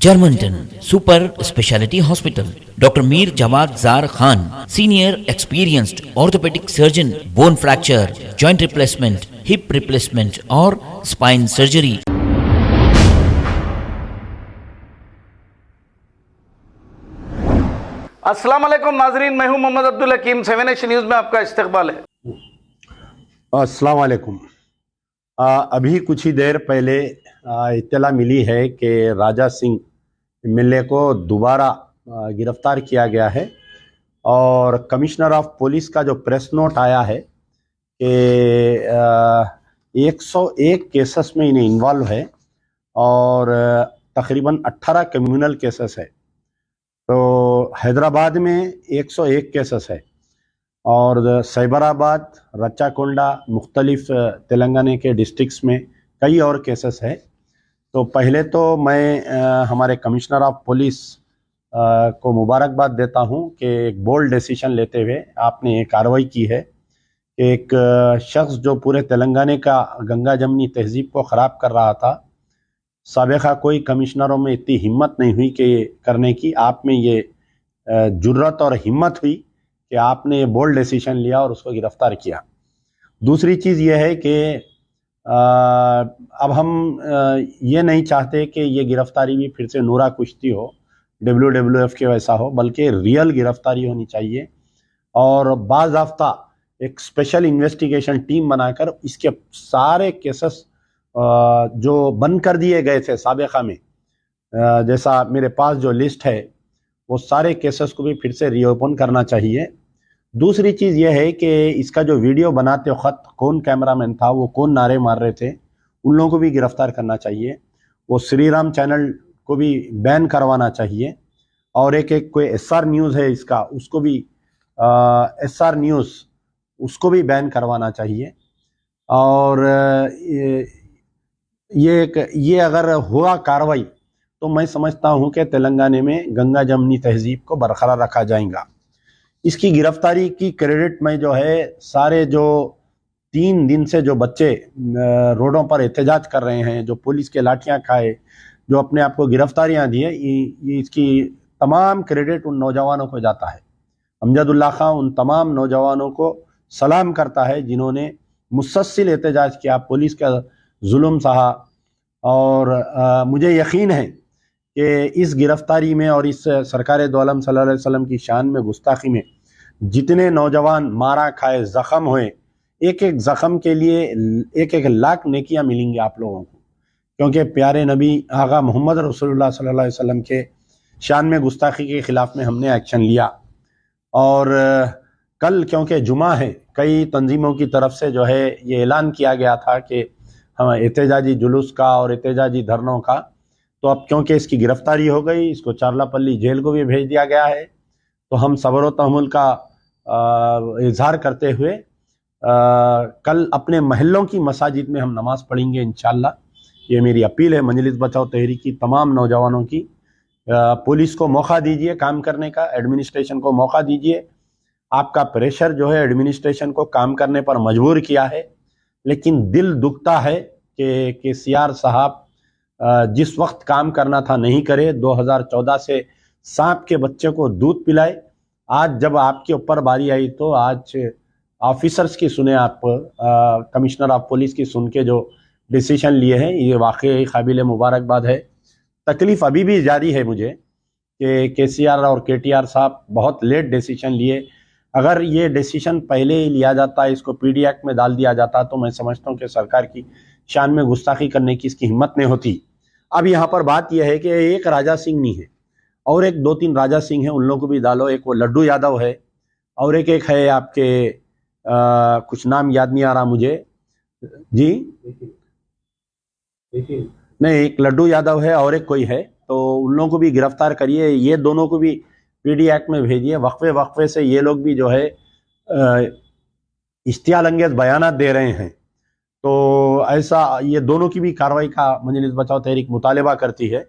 Germanton super speciality hospital, doctor Mir Jawad Jar Khan, senior experienced orthopaedic surgeon, bone fracture, joint replacement, hip replacement और spine surgery. अस्सलाम वालेकुम नाजरीन, मैं हूं मोहम्मद अब्दुल हकीम। 7 नेशन न्यूज़ में आपका इस्तकबाल है। अस्सलाम वालेकुम। अभी कुछ ही देर पहले इत्तला मिली है कि राजा सिंह एमएलए को दोबारा गिरफ्तार किया गया है और कमिश्नर ऑफ पुलिस का जो प्रेस नोट आया है कि 101 केसेस में इन्हें इन्वॉल्व है और तकरीबन 18 कम्युनल केसेस है। तो हैदराबाद में 101 केसेस है और साइबराबाद, रच्चाकोंडा, मुख्तलिफ तेलंगाना के डिस्ट्रिक्ट्स में कई और केसेस है। तो पहले तो मैं हमारे कमिश्नर ऑफ पुलिस को मुबारकबाद देता हूं कि एक बोल्ड डिसीजन लेते हुए आपने एक कार्रवाई की है। एक शख्स जो पूरे तेलंगाना का गंगा जमनी तहजीब को ख़राब कर रहा था, साबिक़ा कोई कमिश्नरों में इतनी हिम्मत नहीं हुई कि करने की, आप में ये जुर्रत और हिम्मत हुई कि आपने ये बोल्ड डिसीजन लिया और उसको गिरफ्तार किया। दूसरी चीज़ ये है कि अब हम ये नहीं चाहते कि ये गिरफ्तारी भी फिर से नूरा कुश्ती हो, WWF के वैसा हो, बल्कि रियल गिरफ्तारी होनी चाहिए और बाज़ाफ्ता एक स्पेशल इन्वेस्टिगेशन टीम बनाकर इसके सारे केसेस जो बंद कर दिए गए थे साबिक़ा में, जैसा मेरे पास जो लिस्ट है, वो सारे केसेस को भी फिर से रीओपन करना चाहिए। दूसरी चीज़ यह है कि इसका जो वीडियो बनाते वक्त कौन कैमरामैन था, वो कौन नारे मार रहे थे, उन लोगों को भी गिरफ्तार करना चाहिए। वो श्री राम चैनल को भी बैन करवाना चाहिए और एक कोई SR न्यूज़ है इसका, उसको भी SR न्यूज़ उसको भी बैन करवाना चाहिए। और ये अगर हुआ कार्रवाई तो मैं समझता हूँ कि तेलंगाना में गंगा जमनी तहजीब को बरकरार रखा जाएगा। इसकी गिरफ्तारी की क्रेडिट में जो है सारे जो 3 दिन से जो बच्चे रोडों पर एहतजाज कर रहे हैं, जो पुलिस के लाठियां खाए, जो अपने आप को गिरफ्तारियां दी है, ये इसकी तमाम क्रेडिट उन नौजवानों को जाता है। अमजदुल्ला खां उन तमाम नौजवानों को सलाम करता है जिन्होंने मुसलसल एहतजाज किया, पुलिस का जुल्म सहा। और मुझे यकीन है कि इस गिरफ्तारी में और इस सरकार दो आलम सल्लल्लाहु अलैहि वसल्लम की शान में गुस्ताखी में जितने नौजवान मारा खाए, ज़ख़म हुए, एक एक ज़ख़म के लिए 1-1 लाख नेकियां मिलेंगी आप लोगों को, क्योंकि प्यारे नबी आगा मोहम्मद रसूलुल्लाह सल्लल्लाहु अलैहि वसल्लम के शान में गुस्ताखी के ख़िलाफ़ में हमने एक्शन लिया। और कल क्योंकि जुमा है, कई तंजीमों की तरफ से जो है ये ऐलान किया गया था कि हम एहतजाजी जुलूस का और एहतजाजी धरनों का, तो अब क्योंकि इसकी गिरफ्तारी हो गई, इसको चारलापल्ली जेल को भी भेज दिया गया है। तो हम सब्र व तहम्मुल का इजहार करते हुए कल अपने महल्लों की मसाजिद में हम नमाज पढ़ेंगे इंशाअल्लाह। ये मेरी अपील है मजलिस बचाओ तहरीक की तमाम नौजवानों की। पुलिस को मौका दीजिए काम करने का, एडमिनिस्ट्रेशन को मौका दीजिए। आपका प्रेशर जो है एडमिनिस्ट्रेशन को काम करने पर मजबूर किया है, लेकिन दिल दुखता है कि CR साहब जिस वक्त काम करना था नहीं करे, 2014 से सांप के बच्चे को दूध पिलाए। आज जब आपके ऊपर बारी आई तो आज ऑफिसर्स की सुने आप, कमिश्नर ऑफ पुलिस की सुन के जो डिसीजन लिए हैं, ये वाकई काबिल मुबारकबाद है। तकलीफ़ अभी भी जारी है मुझे कि KCR और KTR साहब बहुत लेट डिसीजन लिए। अगर ये डिसीजन पहले ही लिया जाता, इसको PD एक्ट में डाल दिया जाता, तो मैं समझता हूँ कि सरकार की शान में गुस्ताखी करने की इसकी हिम्मत नहीं होती। अब यहाँ पर बात यह है कि एक राजा सिंह नहीं है और एक 2-3 राजा सिंह हैं, उन लोगों को भी डालो। एक वो लड्डू यादव है और एक है आपके कुछ नाम याद नहीं आ रहा मुझे जी, नहीं, एक लड्डू यादव है और एक कोई है, तो उन लोगों को भी गिरफ्तार करिए। ये दोनों को भी PD एक्ट में भेजिए। वक्फे से ये लोग भी जो है इश्तियाल अंगेज बयानात दे रहे हैं, तो ऐसा ये दोनों की भी कार्रवाई का मजलिस बचाओ तहरीक मुतालबा करती है।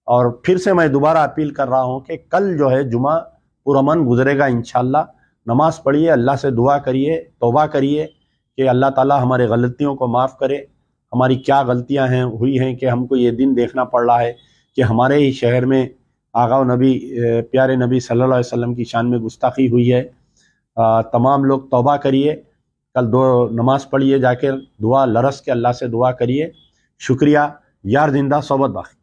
और फिर से मैं दोबारा अपील कर रहा हूँ कि कल जो है जुमा पुरअमन गुजरेगा इंशाअल्लाह। नमाज पढ़िए, अल्लाह से दुआ करिए, तौबा करिए कि अल्लाह ताला हमारे गलतियों को माफ़ करे। हमारी क्या गलतियां हैं हुई हैं कि हमको ये दिन देखना पड़ रहा है कि हमारे ही शहर में आगा नबी प्यारे नबी सल्लल्लाहु अलैहि वसल्लम की शान में गुस्ताखी हुई है। तमाम लोग तौबा करिए, कल 2 नमाज पढ़िए, जाकर दुआ लरस के अल्लाह से दुआ करिए। शुक्रिया। यार जिंदा सोबत बाकी।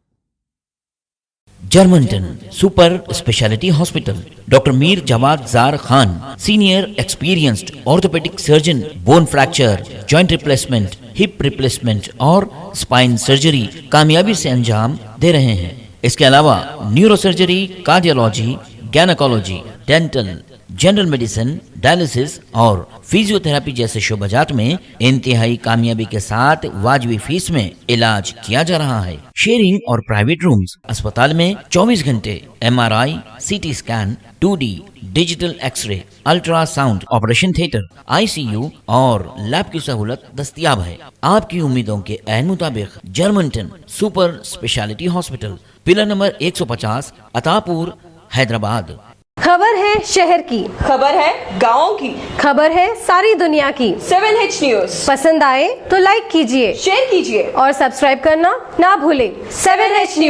जर्मनटन super speciality hospital, doctor Mir Jamat Zar Khan, senior experienced orthopaedic surgeon, bone fracture, joint replacement, hip replacement और स्पाइन सर्जरी कामयाबी से अंजाम दे रहे हैं। इसके अलावा neuro surgery, cardiology, gynaecology, dental, general medicine, dialysis और फिजियोथेरेपी जैसे शोबाजात में इंतहाई कामयाबी के साथ वाजबी फीस में इलाज किया जा रहा है। शेयरिंग और प्राइवेट रूम्स। अस्पताल में 24 घंटे MRI, CT scan, 2D digital X-ray, ultrasound, operation theatre, ICU और लैब की सहूलत दस्तयाब है। आपकी उम्मीदों के ऐन मुताबिक Germanton super speciality hospital, pillar number 150, Attapur, Hyderabad. खबर है शहर की, खबर है गाँव की, खबर है सारी दुनिया की। 7H न्यूज पसंद आए तो लाइक कीजिए, शेयर कीजिए और सब्सक्राइब करना ना भूलें। 7H news.